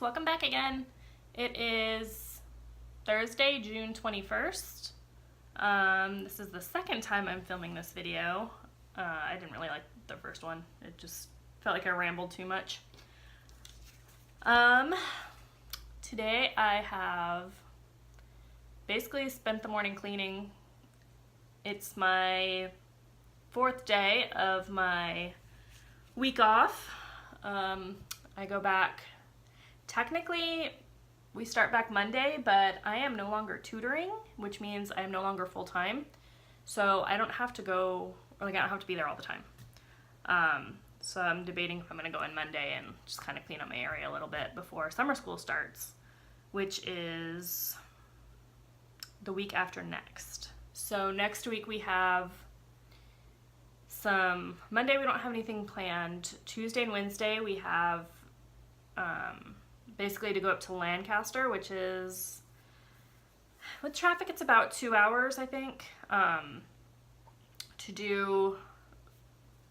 welcome back again. It is Thursday, June 21st. This is the second time I'm filming this video. I didn't really like the first one. It just felt like I rambled too much. Today I have basically spent the morning cleaning. It's my fourth day of my week off. I go back, technically we start back Monday, but I am no longer tutoring, which means I am no longer full-time. So I don't have to go, or like I don't have to be there all the time. So I'm debating if I'm gonna go in Monday and just kind of clean up my area a little bit before summer school starts, which is the week after next. So next week we have Monday we don't have anything planned. Tuesday and Wednesday we have basically to go up to Lancaster, which is, with traffic it's about 2 hours I think, to do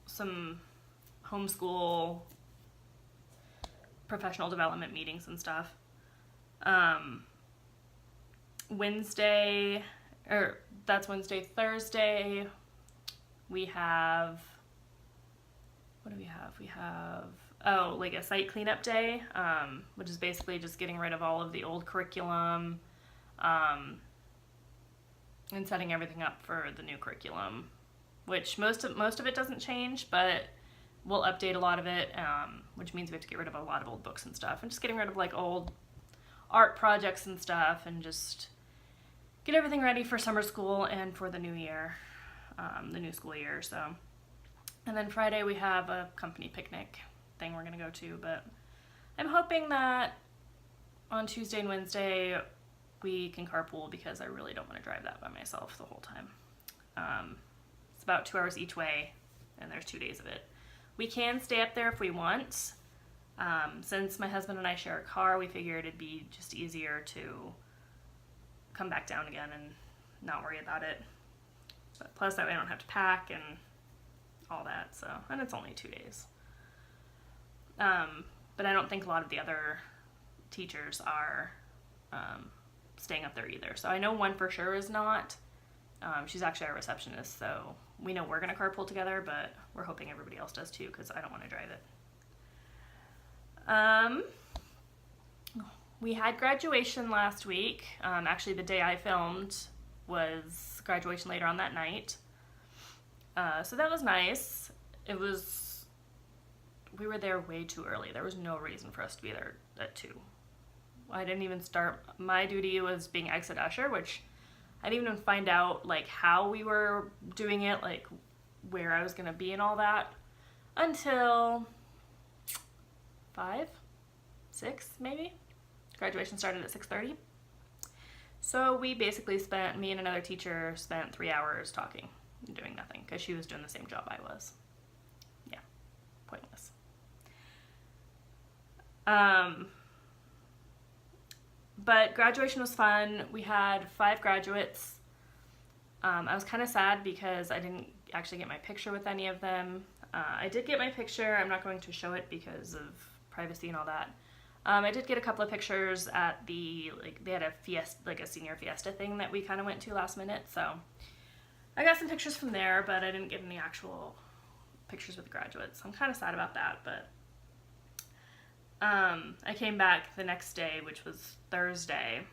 some homeschool professional development meetings and stuff. That's Wednesday. Thursday we have, what do we have? We have, like a site cleanup day, which is basically just getting rid of all of the old curriculum, and setting everything up for the new curriculum, which most of it doesn't change, but we'll update a lot of it, which means we have to get rid of a lot of old books and stuff, and just getting rid of like old art projects and stuff, and just get everything ready for summer school and for the new year, the new school year. So, and then Friday we have a company picnic thing we're gonna go to, but I'm hoping that on Tuesday and Wednesday we can carpool, because I really don't want to drive that by myself the whole time. It's about 2 hours each way, and there's 2 days of it. We can stay up there if we want. Since my husband and I share a car, we figured it'd be just easier to come back down again and not worry about it. But plus that way I don't have to pack and all that, so, and it's only 2 days. But I don't think a lot of the other teachers are staying up there either. So I know one for sure is not. She's actually our receptionist, so we know we're gonna carpool together, but we're hoping everybody else does too, because I don't want to drive it. We had graduation last week. Actually, the day I filmed was graduation later on that night. So that was nice. We were there way too early. There was no reason for us to be there at 2. I didn't even start. My duty was being exit usher, which I didn't even find out like how we were doing it, like where I was gonna be and all that, until 5, 6 maybe. Graduation started at 6:30. So we basically me and another teacher spent 3 hours talking and doing nothing, because she was doing the same job I was. Yeah, pointless. But graduation was fun. We had 5 graduates. I was kind of sad because I didn't actually get my picture with any of them. I did get my picture. I'm not going to show it because of privacy and all that. I did get a couple of pictures at they had a fiesta, like a senior fiesta thing that we kind of went to last minute, so I got some pictures from there, but I didn't get any actual pictures with the graduates. I'm kind of sad about that, but I came back the next day, which was Thursday,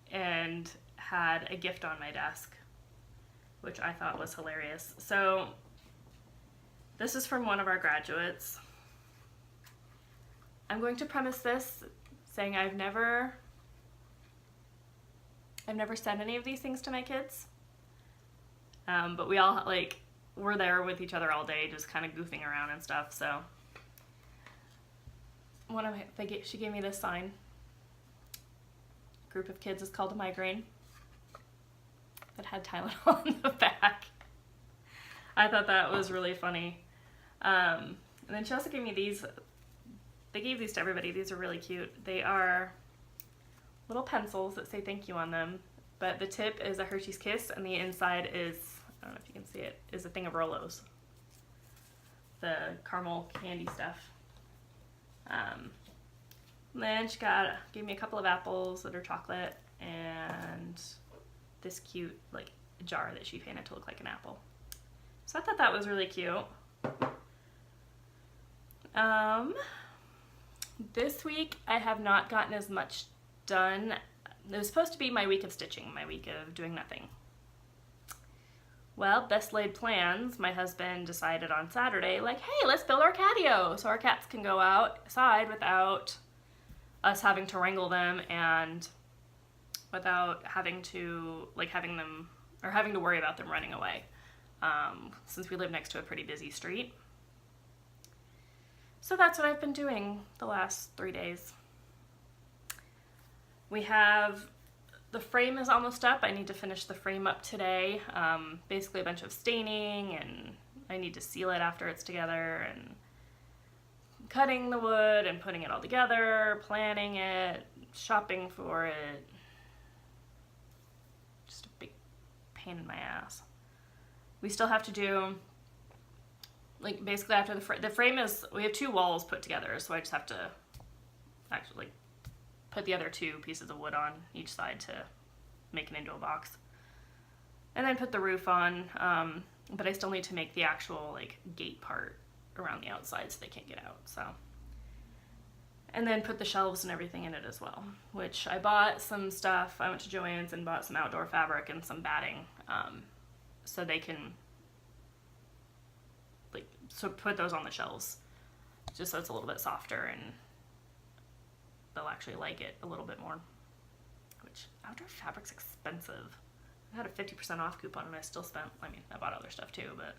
and had a gift on my desk, which I thought was hilarious. So this is from one of our graduates. I'm going to premise this saying I've never sent any of these things to my kids, but we all we're there with each other all day, just kind of goofing around and stuff. So she gave me this sign. Group of kids is called a migraine. That had Tylenol on the back. I thought that was really funny. And then she also gave me these. They gave these to everybody. These are really cute. They are little pencils that say thank you on them, but the tip is a Hershey's Kiss, and the inside is, I don't know if you can see it, is a thing of Rolos. The caramel candy stuff. then she gave me a couple of apples that are chocolate and this cute like jar that she painted to look like an apple. So I thought that was really cute. This week I have not gotten as much done. It was supposed to be my week of stitching, my week of doing nothing. Well, best laid plans, my husband decided on Saturday, like, hey, let's build our catio so our cats can go outside without us having to wrangle them and without having to, like, having to worry about them running away, since we live next to a pretty busy street. So that's what I've been doing the last 3 days. The frame is almost up. I need to finish the frame up today. Basically a bunch of staining, and I need to seal it after it's together, and cutting the wood and putting it all together, planning it, shopping for it. Just a big pain in my ass. We still have to do, like, basically after the frame is, we have 2 walls put together, so I just have to actually put the other 2 pieces of wood on each side to make it into a box. And then put the roof on, but I still need to make the actual, like, gate part around the outside so they can't get out, so. And then put the shelves and everything in it as well, which I bought some stuff. I went to Joann's and bought some outdoor fabric and some batting, so they can, like, so put those on the shelves, just so it's a little bit softer and they'll actually like it a little bit more. Which, outdoor fabric's expensive. I had a 50% off coupon and I still spent, I mean, I bought other stuff too, but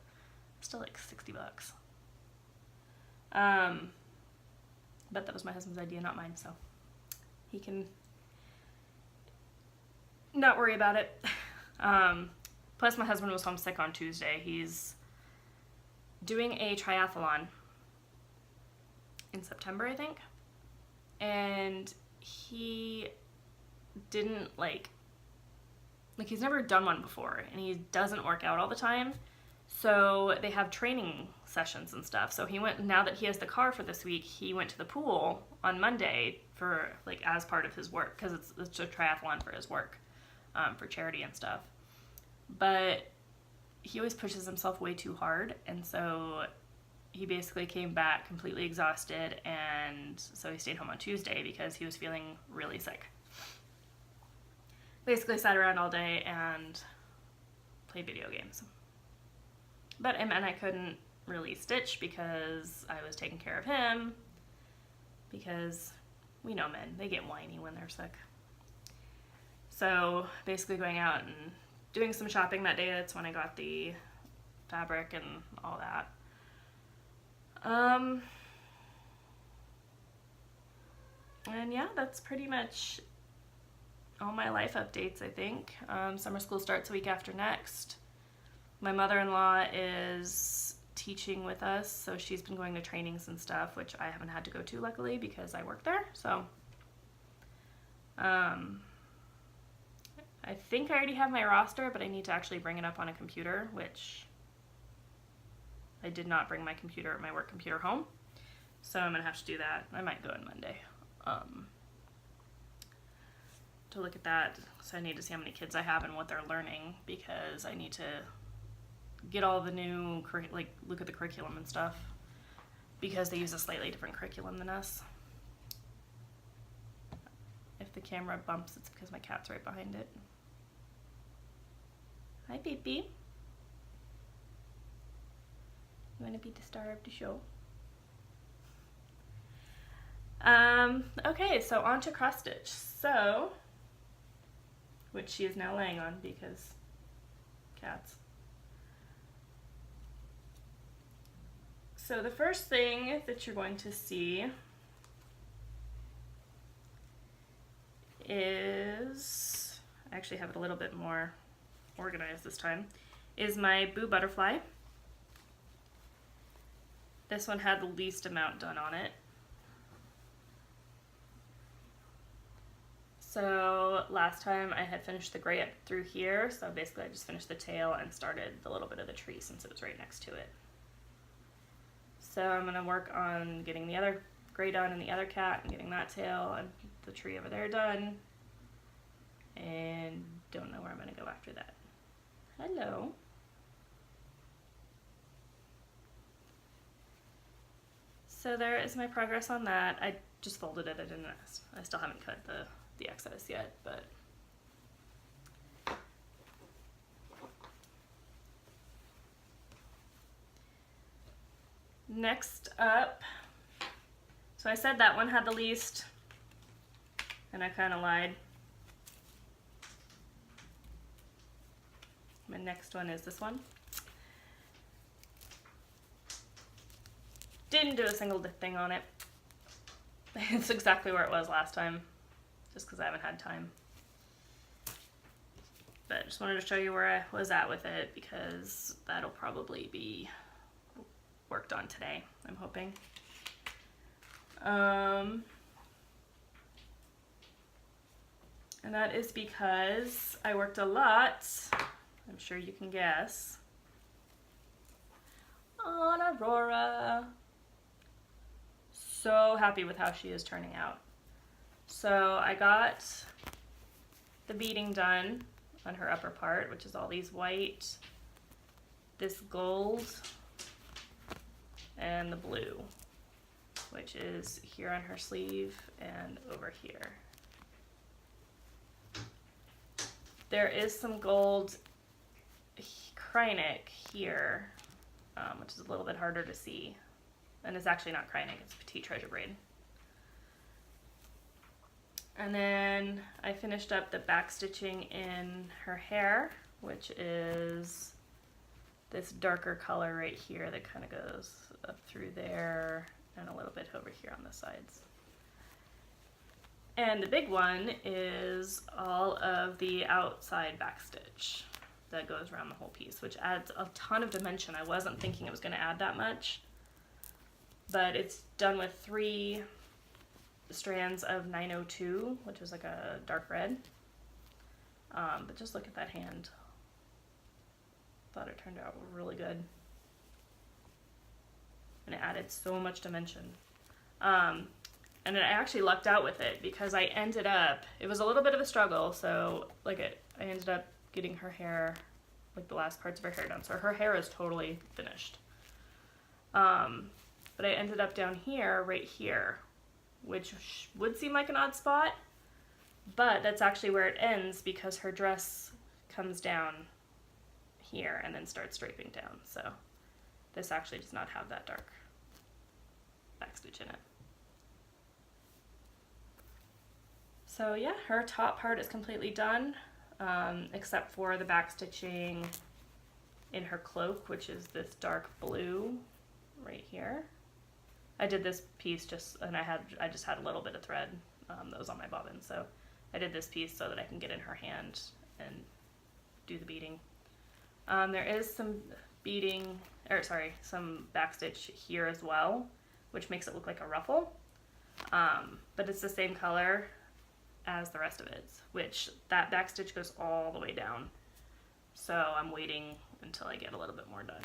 still like $60. But that was my husband's idea, not mine, so he can not worry about it. Plus my husband was homesick on Tuesday. He's doing a triathlon in September, I think. And he didn't like he's never done one before, and he doesn't work out all the time, so they have training sessions and stuff. So he went, now that he has the car for this week, he went to the pool on Monday for, like, as part of his work, because it's a triathlon for his work, for charity and stuff. But he always pushes himself way too hard, and so he basically came back completely exhausted, and so he stayed home on Tuesday because he was feeling really sick. Basically sat around all day and played video games. But it meant I couldn't really stitch because I was taking care of him, because we know men, they get whiny when they're sick. So basically going out and doing some shopping that day, that's when I got the fabric and all that. And yeah, that's pretty much all my life updates, I think. Summer school starts a week after next. My mother-in-law is teaching with us, so she's been going to trainings and stuff, which I haven't had to go to, luckily, because I work there. So I think I already have my roster, but I need to actually bring it up on a computer, which I did not bring my work computer home, so I'm gonna have to do that. I might go on Monday to look at that. So I need to see how many kids I have and what they're learning, because I need to get all the new, like, look at the curriculum and stuff, because they use a slightly different curriculum than us. If the camera bumps, it's because my cat's right behind it. Hi, Pee-Pee. You want to be the star of the show? Okay, so on to cross stitch. So, which she is now laying on because cats. So the first thing that you're going to see is, I actually have it a little bit more organized this time, is my Boo Butterfly. This one had the least amount done on it. So last time I had finished the gray up through here, so basically I just finished the tail and started the little bit of the tree since it was right next to it. So I'm going to work on getting the other gray done and the other cat and getting that tail and the tree over there done. And don't know where I'm going to go after that. Hello. So there is my progress on that. I just folded it. I still haven't cut the excess yet, but next up, so I said that one had the least, and I kind of lied. My next one is this one. Didn't do a single thing on it. It's exactly where it was last time, just because I haven't had time. But I just wanted to show you where I was at with it, because that'll probably be worked on today, I'm hoping. And that is because I worked a lot, I'm sure you can guess, on Aurora. So happy with how she is turning out. So I got the beading done on her upper part, which is all these white, this gold, and the blue, which is here on her sleeve and over here. There is some gold Krynic here, which is a little bit harder to see. And it's actually not Krynic, it's Petite Treasure Braid. And then I finished up the back stitching in her hair, which is this darker color right here that kind of goes up through there and a little bit over here on the sides. And the big one is all of the outside back stitch that goes around the whole piece, which adds a ton of dimension. I wasn't thinking it was going to add that much, but it's done with 3 strands of 902, which is like a dark red. But just look at that hand. Thought it turned out really good. And it added so much dimension. And I actually lucked out with it, because I ended up, it was a little bit of a struggle, so I ended up getting her hair, like the last parts of her hair done. So her hair is totally finished. But I ended up down here, right here, which would seem like an odd spot, but that's actually where it ends, because her dress comes down here and then starts draping down. So this actually does not have that dark backstitch in it. So yeah, her top part is completely done, except for the backstitching in her cloak, which is this dark blue right here. I did this piece and I just had a little bit of thread that was on my bobbin, so I did this piece so that I can get in her hand and do the beading. There is some some backstitch here as well, which makes it look like a ruffle, but it's the same color as the rest of it, which that backstitch goes all the way down. So I'm waiting until I get a little bit more done.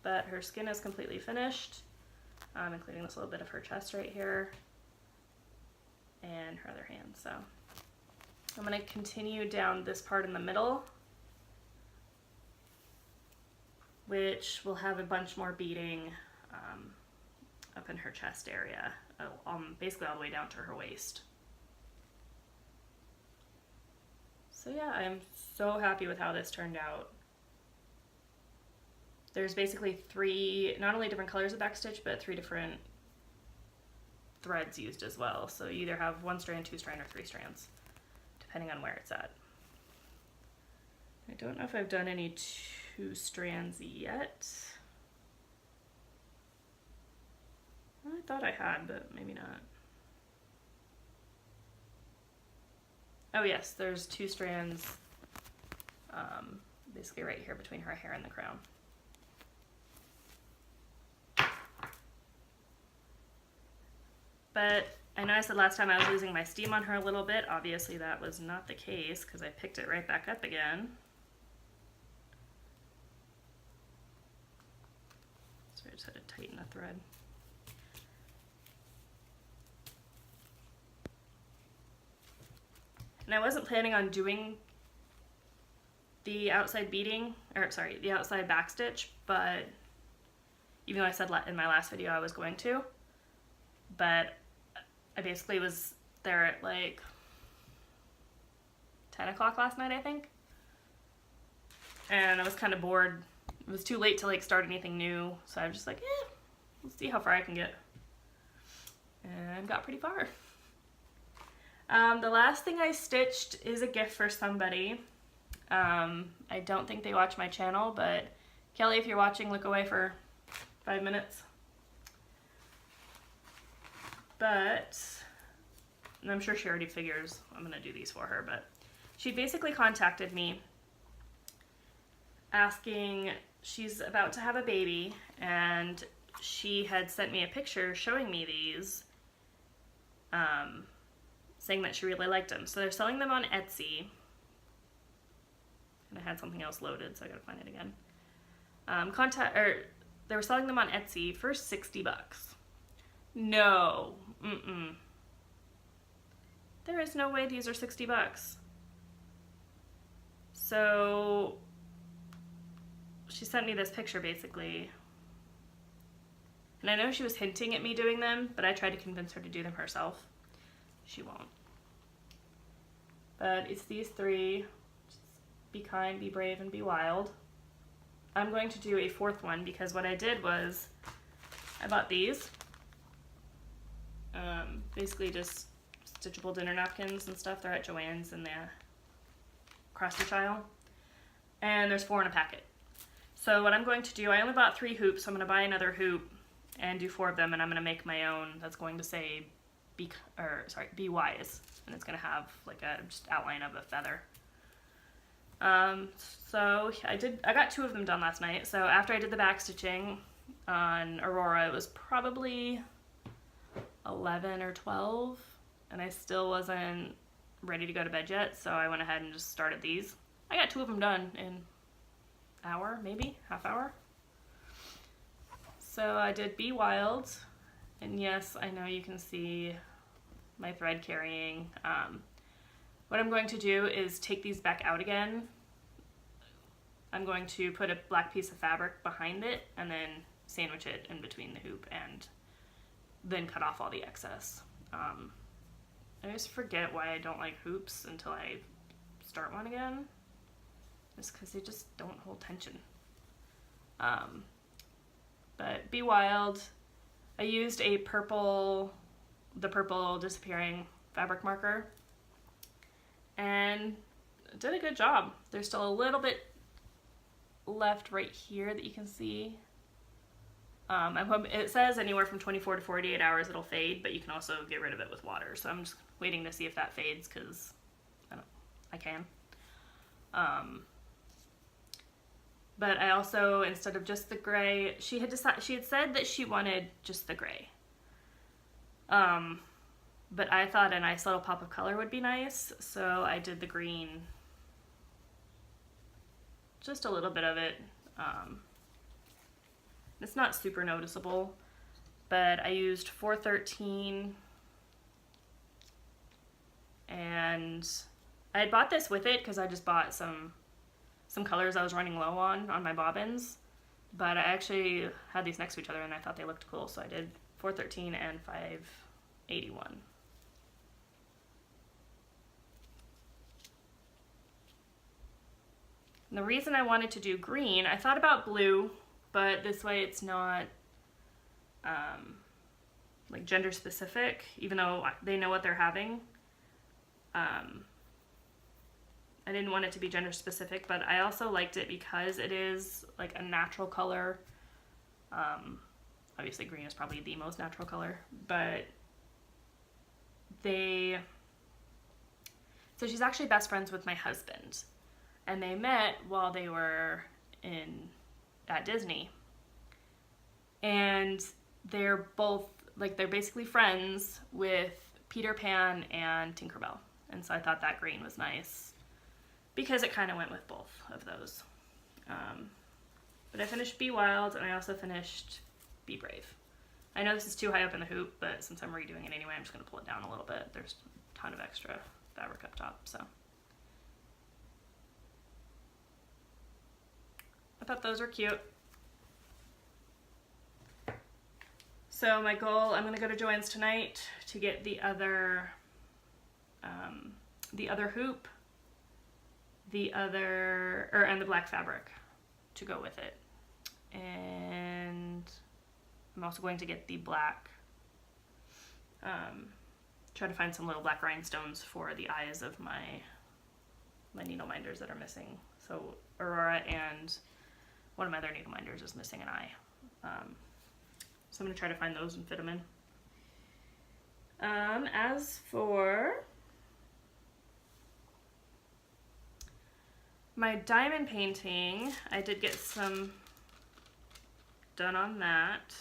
But her skin is completely finished, including this little bit of her chest right here and her other hand. So I'm going to continue down this part in the middle, which will have a bunch more beading up in her chest area, basically all the way down to her waist. So yeah, I'm so happy with how this turned out. There's basically 3, not only different colors of backstitch, but 3 different threads used as well. So you either have 1 strand, 2 strand, or 3 strands, depending on where it's at. I don't know if I've done any 2 strands yet. I thought I had, but maybe not. Oh yes, there's 2 strands basically right here between her hair and the crown. But I know I said last time I was losing my steam on her a little bit. Obviously that was not the case, because I picked it right back up again. So I just had to tighten the thread. And I wasn't planning on doing the outside beading, or sorry, the outside backstitch, but even though I said in my last video I was going to, but I basically was there at like 10 o'clock last night, I think. And I was kind of bored. It was too late to like start anything new, so I was just like, let's see how far I can get. And got pretty far. The last thing I stitched is a gift for somebody. I don't think they watch my channel, but Kelly, if you're watching, look away for 5 minutes. But, and I'm sure she already figures I'm gonna do these for her, but she basically contacted me asking, she's about to have a baby, and she had sent me a picture showing me these, saying that she really liked them. So they're selling them on Etsy. And I had something else loaded, so I gotta find it again. They were selling them on Etsy for 60 bucks. No, there is no way these are 60 bucks. So she sent me this picture basically. And I know she was hinting at me doing them, but I tried to convince her to do them herself. She won't. But it's these three. Just be kind, be brave, and be wild. I'm going to do a fourth one because what I did was I bought these. Basically just stitchable dinner napkins and stuff. They're at Joann's in the cross-stitch aisle. And there's 4 in a packet. So what I'm going to do, I only bought 3 hoops, so I'm going to buy another hoop and do 4 of them, and I'm going to make my own that's going to say be wise, and it's going to have like a just outline of a feather. So I got 2 of them done last night. So after I did the back stitching on Aurora, it was probably 11 or 12, and I still wasn't ready to go to bed yet, so I went ahead and just started these. I got 2 of them done in an hour, maybe half hour. So I did Be Wild, and yes, I know you can see my thread carrying. What I'm going to do is take these back out again. I'm going to put a black piece of fabric behind it and then sandwich it in between the hoop and then cut off all the excess. I always forget why I don't like hoops until I start one again. Just because they just don't hold tension. But Be Wild, I used the purple disappearing fabric marker and did a good job. There's still a little bit left right here that you can see. It says anywhere from 24 to 48 hours it'll fade, but you can also get rid of it with water. So I'm just waiting to see if that fades because I can. But I also, instead of just the gray, she had said that she wanted just the gray. But I thought a nice little pop of color would be nice, so I did the green. Just a little bit of it. It's not super noticeable, but I used 413, and I had bought this with it because I just bought some colors I was running low on my bobbins, but I actually had these next to each other and I thought they looked cool, so I did 413 and 581. And the reason I wanted to do green, I thought about blue, but this way it's not like gender specific, even though they know what they're having. I didn't want it to be gender specific, but I also liked it because it is like a natural color. Obviously green is probably the most natural color, but so she's actually best friends with my husband, and they met while they were at Disney, and they're basically friends with Peter Pan and Tinkerbell, and so I thought that green was nice because it kind of went with both of those. But I finished Be Wild, and I also finished Be Brave. I know this is too high up in the hoop, but since I'm redoing it anyway, I'm just going to pull it down a little bit. There's a ton of extra fabric up top, so. I thought those were cute. So my goal, I'm gonna go to Joann's tonight to get the other hoop, and the black fabric to go with it. And I'm also going to get the black, try to find some little black rhinestones for the eyes of my needle minders that are missing. So Aurora and one of my other needle minders is missing an eye. So I'm going to try to find those and fit them in. As for my diamond painting, I did get some done on that.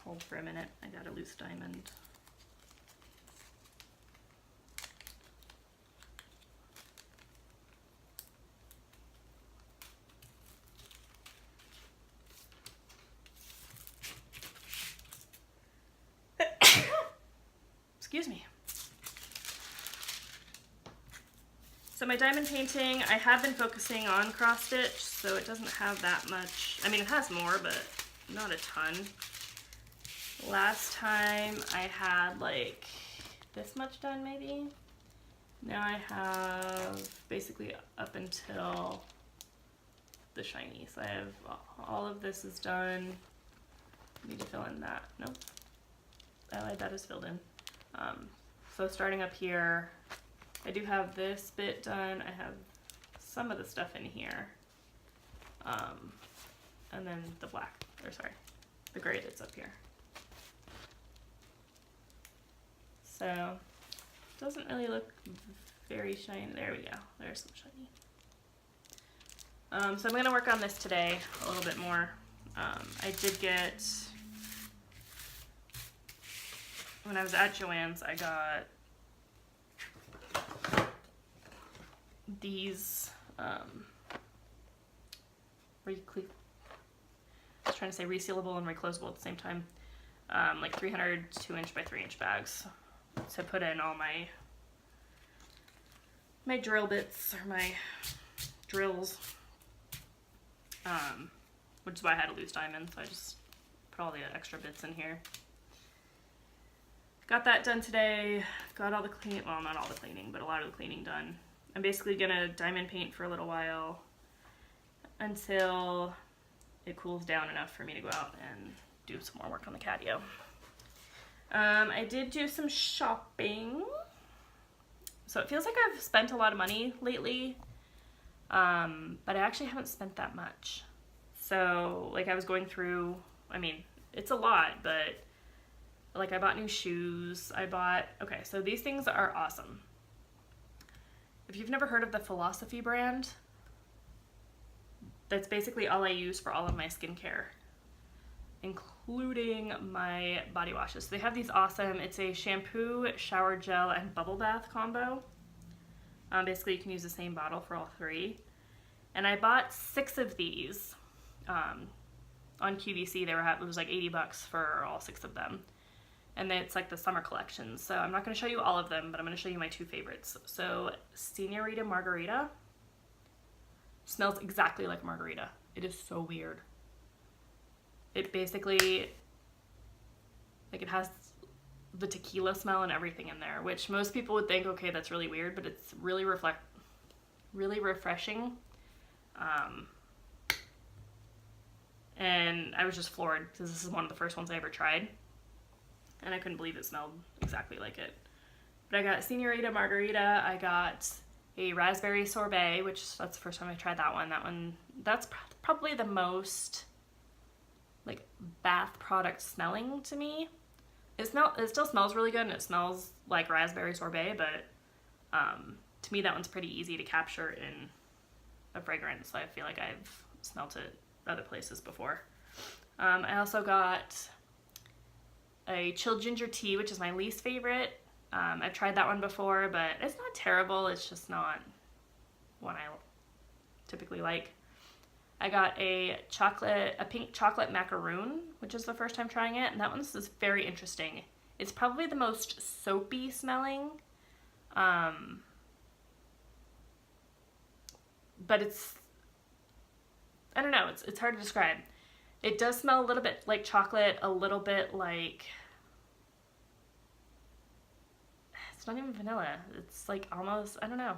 Hold for a minute, I got a loose diamond. Excuse me. So my diamond painting, I have been focusing on cross stitch, so it doesn't have that much. I mean, it has more, but not a ton. Last time I had like this much done maybe. Now I have basically up until the shiny. So I have all of this is done. Need to fill in that. Nope. That is filled in. So starting up here, I do have this bit done. I have some of the stuff in here. And then the the gray that's up here. So it doesn't really look very shiny. There we go. There's some shiny. So I'm going to work on this today a little bit more. I did get, when I was at Joann's, I got these, I was trying to say resealable and reclosable at the same time, like 300 2-inch by 3-inch bags to put in all my drill bits, or my drills, which is why I had a loose diamond, so I just put all the extra bits in here. Got that done today. Got all the cleaning, well, not all the cleaning, but a lot of the cleaning done. I'm basically gonna diamond paint for a little while until it cools down enough for me to go out and do some more work on the catio. I did do some shopping. So it feels like I've spent a lot of money lately, but I actually haven't spent that much. So like I was going through, I mean, it's a lot, but like I bought new shoes. Okay, so these things are awesome. If you've never heard of the Philosophy brand, that's basically all I use for all of my skincare, including my body washes. So they have these awesome, it's a shampoo, shower gel, and bubble bath combo. Basically you can use the same bottle for all three. And I bought 6 of these. On QVC, it was like $80 for all 6 of them. And then it's like the summer collection. So I'm not going to show you all of them, but I'm going to show you my 2 favorites. So Senorita Margarita smells exactly like margarita. It is so weird. It basically, like, it has the tequila smell and everything in there, which most people would think, okay, that's really weird, but it's really refreshing. And I was just floored because this is one of the first ones I ever tried, and I couldn't believe it smelled exactly like it. But I got Senorita Margarita, I got a raspberry sorbet, which that's the first time I tried that one. That's probably the most like bath product smelling to me. It still smells really good, and it smells like raspberry sorbet, but to me that one's pretty easy to capture in a fragrance. So I feel like I've smelt it other places before. I also got a chilled ginger tea, which is my least favorite. I've tried that one before, but it's not terrible. It's just not one I typically like. I got a pink chocolate macaroon, which is the first time trying it, and that one's just very interesting. It's probably the most soapy smelling, but it's, I don't know, it's hard to describe. It does smell a little bit like chocolate, a little bit like, it's not even vanilla. It's like almost, I don't know.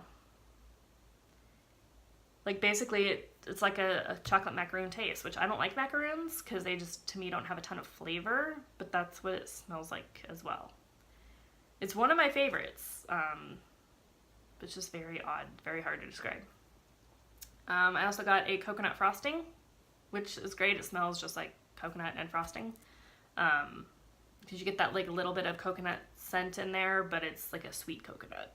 Like basically it's like a chocolate macaroon taste, which I don't like macaroons because they just, to me, don't have a ton of flavor, but that's what it smells like as well. It's one of my favorites, but it's just very odd, very hard to describe. I also got a coconut frosting, which is great. It smells just like coconut and frosting. Because you get that like little bit of coconut scent in there, but it's like a sweet coconut.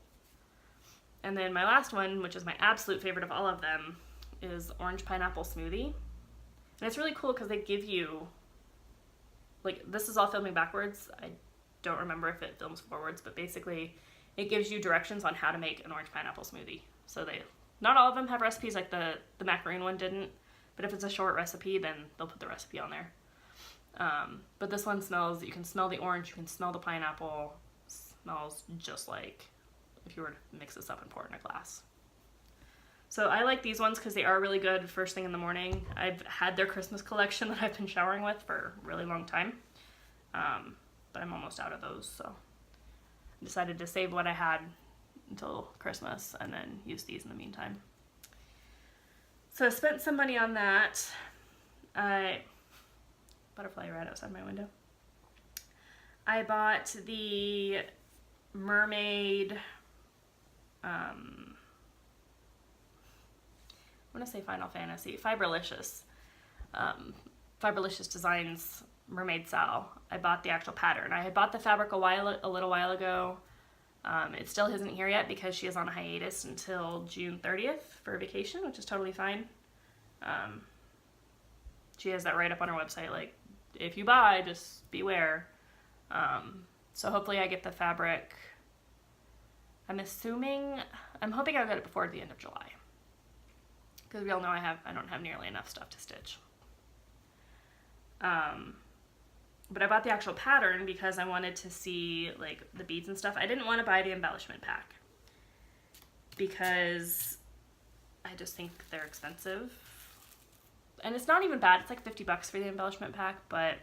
And then my last one, which is my absolute favorite of all of them, is orange pineapple smoothie. And it's really cool because they give you, like, this is all filming backwards. I don't remember if it films forwards, but basically it gives you directions on how to make an orange pineapple smoothie. So they, not all of them have recipes, like the macaroon one didn't, but if it's a short recipe, then they'll put the recipe on there. But this one smells, you can smell the orange, you can smell the pineapple, smells just like if you were to mix this up and pour it in a glass. So I like these ones because they are really good first thing in the morning. I've had their Christmas collection that I've been showering with for a really long time, but I'm almost out of those, so I decided to save what I had until Christmas and then use these in the meantime. So I spent some money on that. Butterfly right outside my window. I bought the mermaid, I want to say Final Fantasy, Fibrelicious Designs Mermaid Sal. I bought the actual pattern. I had bought the fabric a little while ago. It still isn't here yet because she is on a hiatus until June 30th for vacation, which is totally fine. She has that right up on her website, like, if you buy, just beware. So hopefully I get the fabric. I'm hoping I'll get it before the end of July. Because we all know I don't have nearly enough stuff to stitch. But I bought the actual pattern because I wanted to see like the beads and stuff. I didn't want to buy the embellishment pack because I just think they're expensive. And it's not even bad. It's like $50 for the embellishment pack, but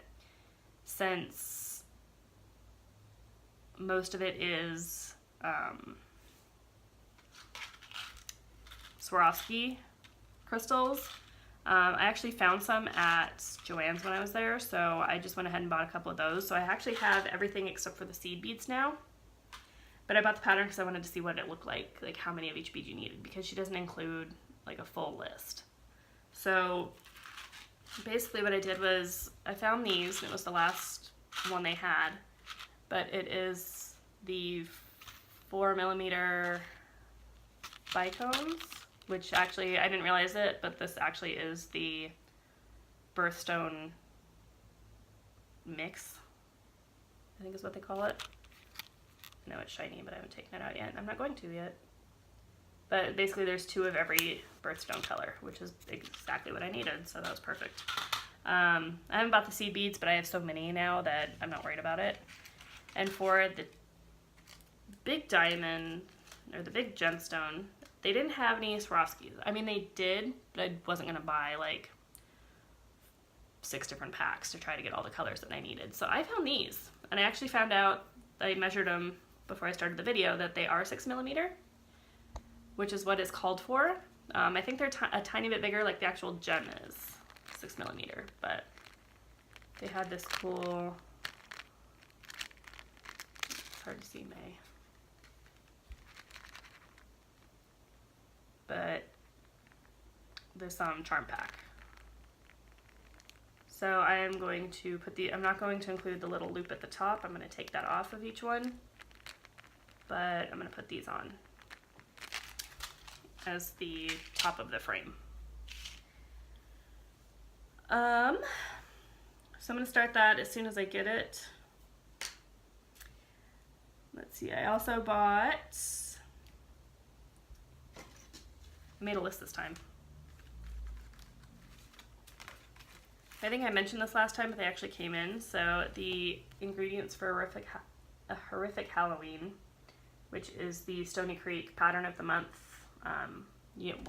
since most of it is Swarovski crystals, I actually found some at Joann's when I was there, so I just went ahead and bought a couple of those. So I actually have everything except for the seed beads now. But I bought the pattern because I wanted to see what it looked like how many of each bead you needed, because she doesn't include like a full list. So basically what I did was I found these, and it was the last one they had, but it is the 4mm bicones, which actually, I didn't realize it, but this actually is the birthstone mix, I think is what they call it. I know it's shiny, but I haven't taken it out yet. I'm not going to yet. But basically there's 2 of every birthstone color, which is exactly what I needed, so that was perfect. I haven't bought the seed beads, but I have so many now that I'm not worried about it. And for the big diamond, or the big gemstone, they didn't have any Swarovskis. I mean, they did, but I wasn't going to buy like 6 different packs to try to get all the colors that I needed. So I found these, and I actually found out, I measured them before I started the video, that they are 6mm, which is what is called for. I think they're a tiny bit bigger, like the actual gem is 6mm, but they had this cool, it's hard to see, May. But this charm pack. So I am going to put I'm not going to include the little loop at the top. I'm going to take that off of each one, but I'm going to put these on as the top of the frame. So I'm going to start that as soon as I get it. Let's see, I also bought, I made a list this time. I think I mentioned this last time, but they actually came in. So the ingredients for A Horrific Halloween, which is the Stony Creek pattern of the month. You get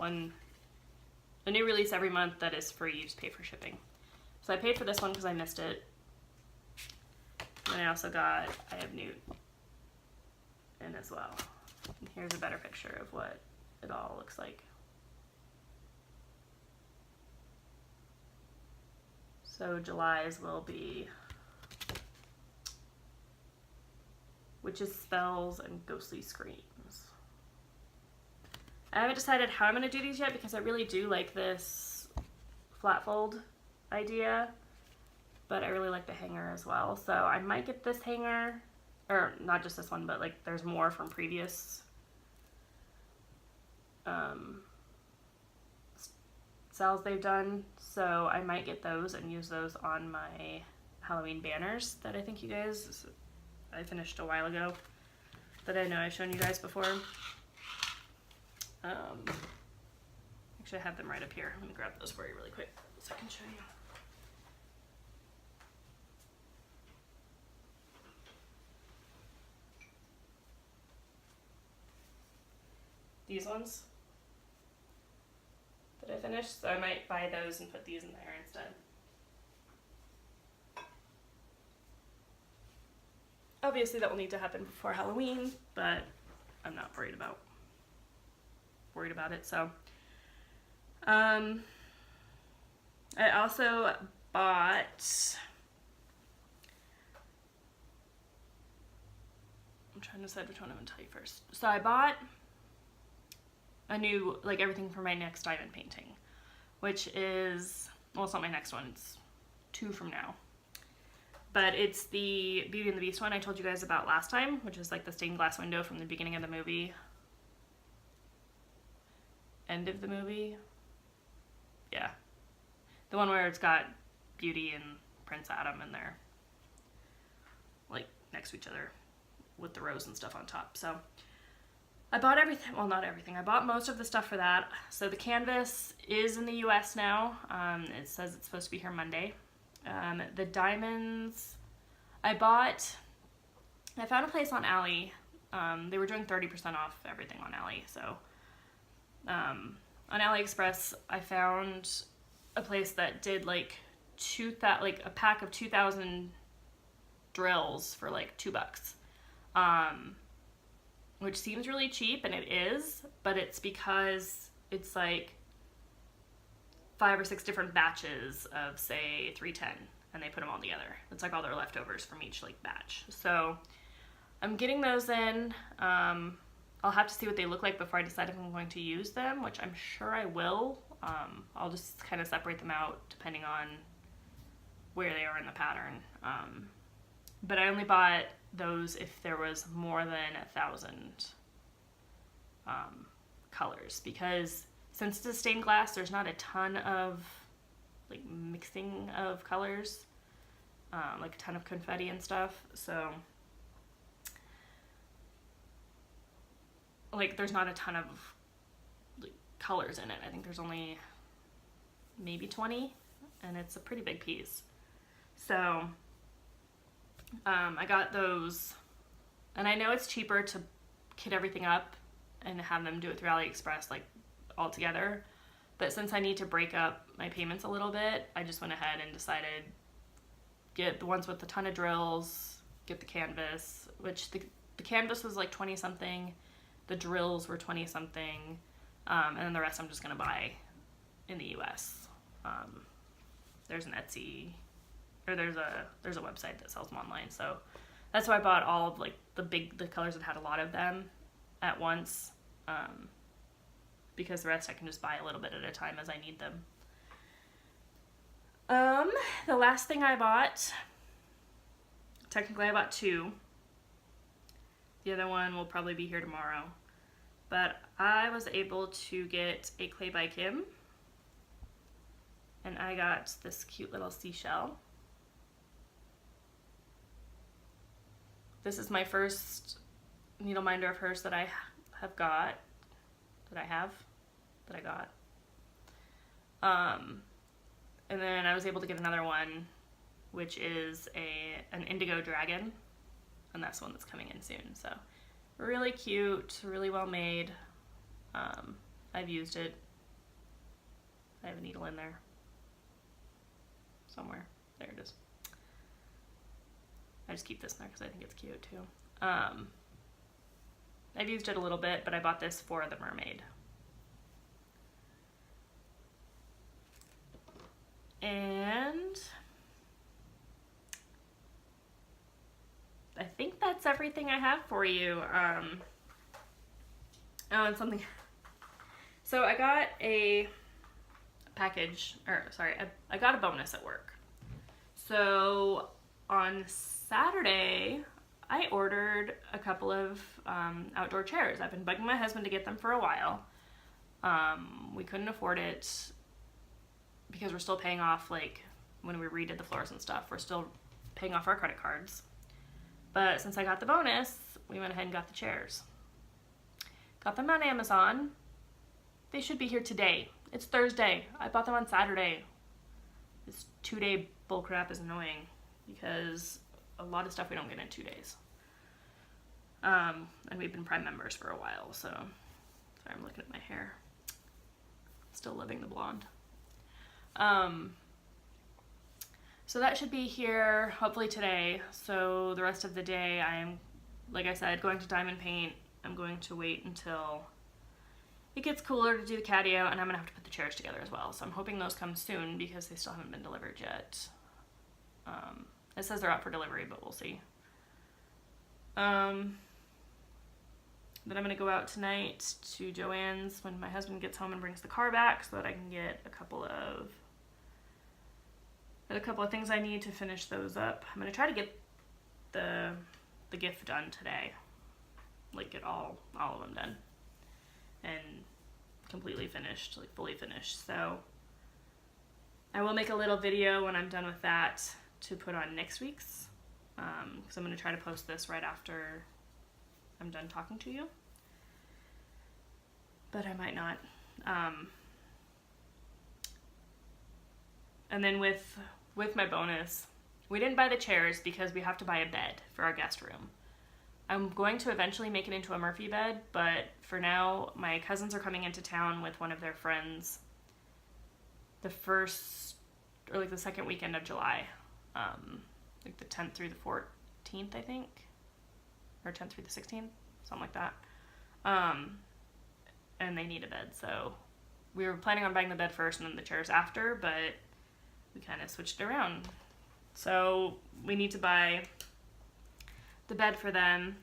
a new release every month that is free. You just pay for shipping. So I paid for this one because I missed it. And I also got I Have Newt in as well. And here's a better picture of what it all looks like. So July's will be Witches, Spells, and Ghostly Screams. I haven't decided how I'm going to do these yet because I really do like this flat fold idea, but I really like the hanger as well. So I might get this hanger, or not just this one, but like there's more from previous sales they've done. So I might get those and use those on my Halloween banners that I think you guys, I finished a while ago, that I know I've shown you guys before. Actually, I have them right up here. Let me grab those for you really quick so I can show you. These ones that I finished, so I might buy those and put these in there instead. Obviously that will need to happen before Halloween, but I'm not worried about it. So I also bought, I'm trying to decide which one I'm going to tell you first. So I bought a new, like, everything for my next diamond painting, which is, well, it's not my next one, it's 2 from now. But it's the Beauty and the Beast one I told you guys about last time, which is like the stained glass window from the beginning of the movie. End of the movie? Yeah. The one where it's got Beauty and Prince Adam and they're like next to each other with the rose and stuff on top. So I bought everything, well, not everything. I bought most of the stuff for that. So the canvas is in the US now. It says it's supposed to be here Monday. The diamonds, I found a place on Ally. They were doing 30% off everything on Ally. So on AliExpress, I found a place that did like a pack of 2,000 drills for like $2. Which seems really cheap, and it is, but it's because it's like 5 or 6 different batches of, say, 310, and they put them all together. It's like all their leftovers from each like batch. So I'm getting those in. I'll have to see what they look like before I decide if I'm going to use them, which I'm sure I will. I'll just kind of separate them out depending on where they are in the pattern. But I only bought those if there was more than 1,000 colors, because since it's stained glass, there's not a ton of like mixing of colors, like a ton of confetti and stuff. So like there's not a ton of like colors in it. I think there's only maybe 20, and it's a pretty big piece. So I got those, and I know it's cheaper to kit everything up and have them do it through AliExpress like all together, but since I need to break up my payments a little bit, I just went ahead and decided get the ones with a ton of drills, get the canvas, which the canvas was like 20 something, the drills were 20 something, and then the rest I'm just gonna buy in the US. There's an Etsy, or there's a website that sells them online, so that's why I bought all of like the colors that had a lot of them at once, because the rest I can just buy a little bit at a time as I need them. The last thing I bought, technically I bought 2. The other one will probably be here tomorrow, but I was able to get a Clay by Kim, and I got this cute little seashell. This is my first needle minder of hers that I got. And then I was able to get another one, which is an indigo dragon. and that's the one that's coming in soon. So really cute, really well made. I've used it. I have a needle in there somewhere. There it is. I just keep this in there because I think it's cute too. I've used it a little bit, but I bought this for the mermaid. And I think that's everything I have for you. Oh, and something. So I got a package, or sorry, I got a bonus at work. So on Saturday, I ordered a couple of outdoor chairs. I've been bugging my husband to get them for a while. We couldn't afford it because we're still paying off, like, when we redid the floors and stuff, we're still paying off our credit cards. But since I got the bonus, we went ahead and got the chairs. Got them on Amazon. They should be here today. It's Thursday. I bought them on Saturday. This 2-day bullcrap is annoying because a lot of stuff we don't get in 2 days. And we've been Prime members for a while, so sorry, I'm looking at my hair. Still living the blonde. So that should be here hopefully today. So the rest of the day I am, like I said, going to diamond paint. I'm going to wait until it gets cooler to do the catio, and I'm gonna have to put the chairs together as well. So I'm hoping those come soon because they still haven't been delivered yet. It says they're out for delivery, but we'll see. Then I'm gonna go out tonight to Joann's when my husband gets home and brings the car back so that I can get a couple of things I need to finish those up. I'm gonna try to get the gift done today. Like get all of them done and completely finished, like fully finished. So I will make a little video when I'm done with that to put on next week's, because I'm going to try to post this right after I'm done talking to you, but I might not. And then with my bonus, we didn't buy the chairs because we have to buy a bed for our guest room. I'm going to eventually make it into a Murphy bed, but for now, my cousins are coming into town with one of their friends the second weekend of July. Like the 10th through the 14th, I think. Or 10th through the 16th, something like that. And they need a bed, so we were planning on buying the bed first and then the chairs after, but we kind of switched it around. So we need to buy the bed for them.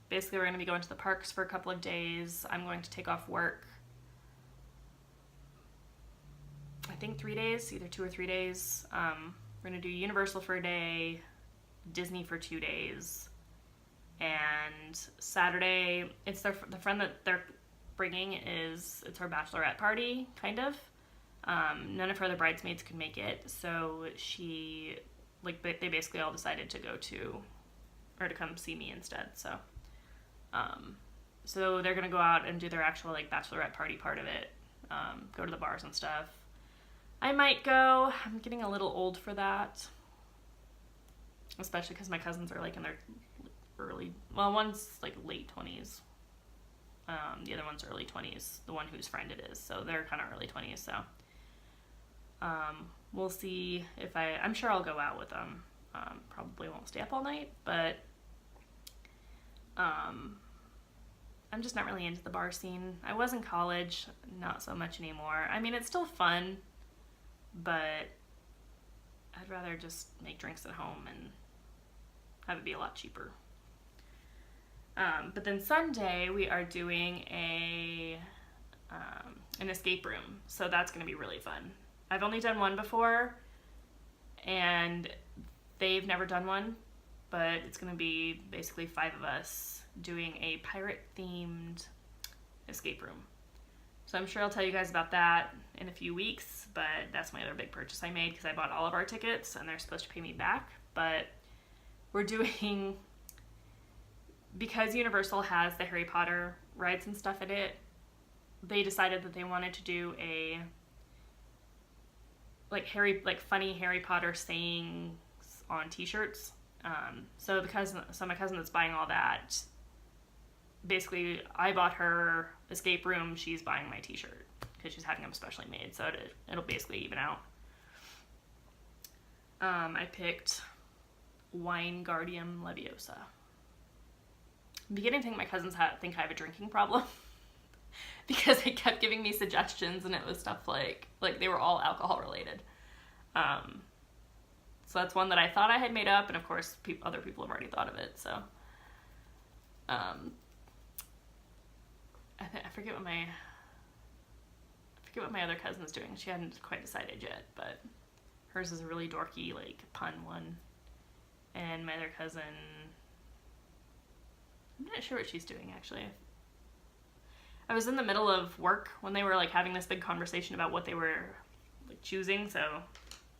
Basically, we're going to be going to the parks for a couple of days. I'm going to take off work, I think 3 days, either 2 or 3 days. We're going to do Universal for a day, Disney for 2 days, and Saturday, it's the friend that they're bringing it's her bachelorette party, kind of. None of her other bridesmaids could make it, so they basically all decided to come see me instead. So they're gonna go out and do their actual bachelorette party part of it, go to the bars and stuff. I might go. I'm getting a little old for that, especially because my cousins are in their one's late 20s, the other one's early 20s, the one whose friend it is, so they're kind of early 20s. So we'll see if I'm sure I'll go out with them. Probably won't stay up all night, but I'm just not really into the bar scene. I was in college, not so much anymore. I mean, it's still fun, but I'd rather just make drinks at home and have it be a lot cheaper. But then Sunday we are doing an escape room, so that's going to be really fun. I've only done one before, and they've never done one, but it's going to be basically 5 of us doing a pirate-themed escape room. So I'm sure I'll tell you guys about that in a few weeks, but that's my other big purchase I made because I bought all of our tickets, and they're supposed to pay me back. But we're doing, because Universal has the Harry Potter rides and stuff in it, they decided that they wanted to do a funny Harry Potter sayings on t-shirts So my cousin that's buying all that, basically I bought her escape room, she's buying my t-shirt because she's having them specially made, so it'll basically even out. I picked Wingardium Leviosa. I'm beginning to think my cousins think I have a drinking problem because they kept giving me suggestions, and it was stuff like they were all alcohol related. So that's one that I thought I had made up, and of course other people have already thought of it. So I forget what my other cousin's doing. She hadn't quite decided yet, but hers is a really dorky, like, pun one. And my other cousin, I'm not sure what she's doing, actually. I was in the middle of work when they were, like, having this big conversation about what they were, like, choosing, so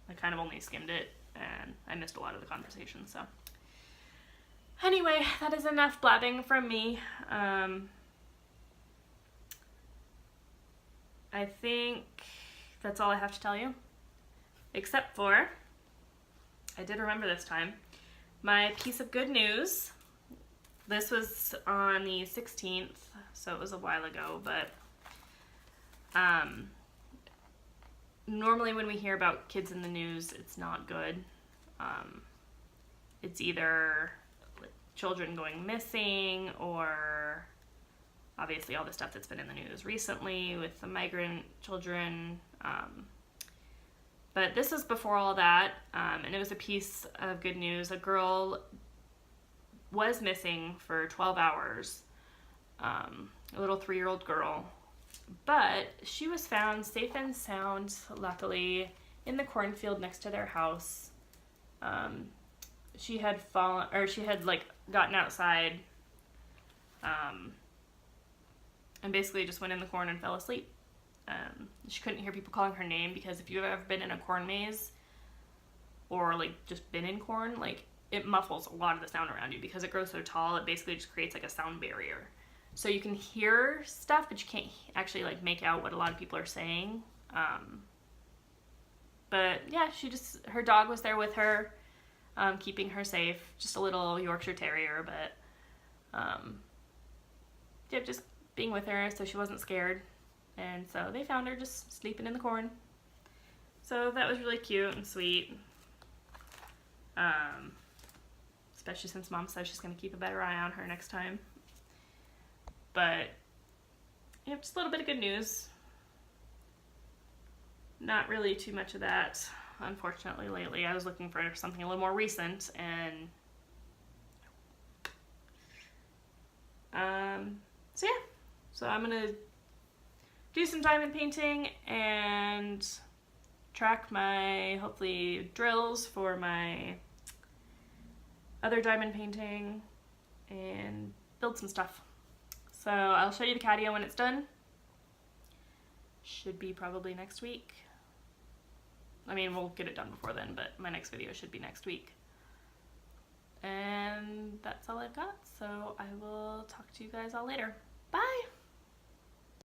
I kind of only skimmed it, and I missed a lot of the conversation, so. Anyway, that is enough blabbing from me. I think that's all I have to tell you. Except for, I did remember this time, my piece of good news. This was on the 16th, so it was a while ago, but normally when we hear about kids in the news, it's not good. It's either children going missing, or obviously all the stuff that's been in the news recently with the migrant children. But this was before all that, and it was a piece of good news. A girl was missing for 12 hours, a little 3-year-old girl, but she was found safe and sound, luckily, in the cornfield next to their house. She had gotten outside, and basically just went in the corn and fell asleep. She couldn't hear people calling her name, because if you've ever been in a corn maze or like just been in corn, like it muffles a lot of the sound around you because it grows so tall. It basically just creates like a sound barrier, so you can hear stuff but you can't actually like make out what a lot of people are saying. But yeah, her dog was there with her, keeping her safe. Just a little Yorkshire Terrier, but yeah, just being with her so she wasn't scared. And so they found her just sleeping in the corn. So that was really cute and sweet. Especially since Mom says she's going to keep a better eye on her next time. But, yeah, just a little bit of good news. Not really too much of that, unfortunately, lately. I was looking for something a little more recent, and so yeah. So I'm going to do some diamond painting and track my, hopefully, drills for my other diamond painting and build some stuff. So I'll show you the catio when it's done. Should be probably next week. I mean, we'll get it done before then, but my next video should be next week. And that's all I've got, so I will talk to you guys all later. Bye!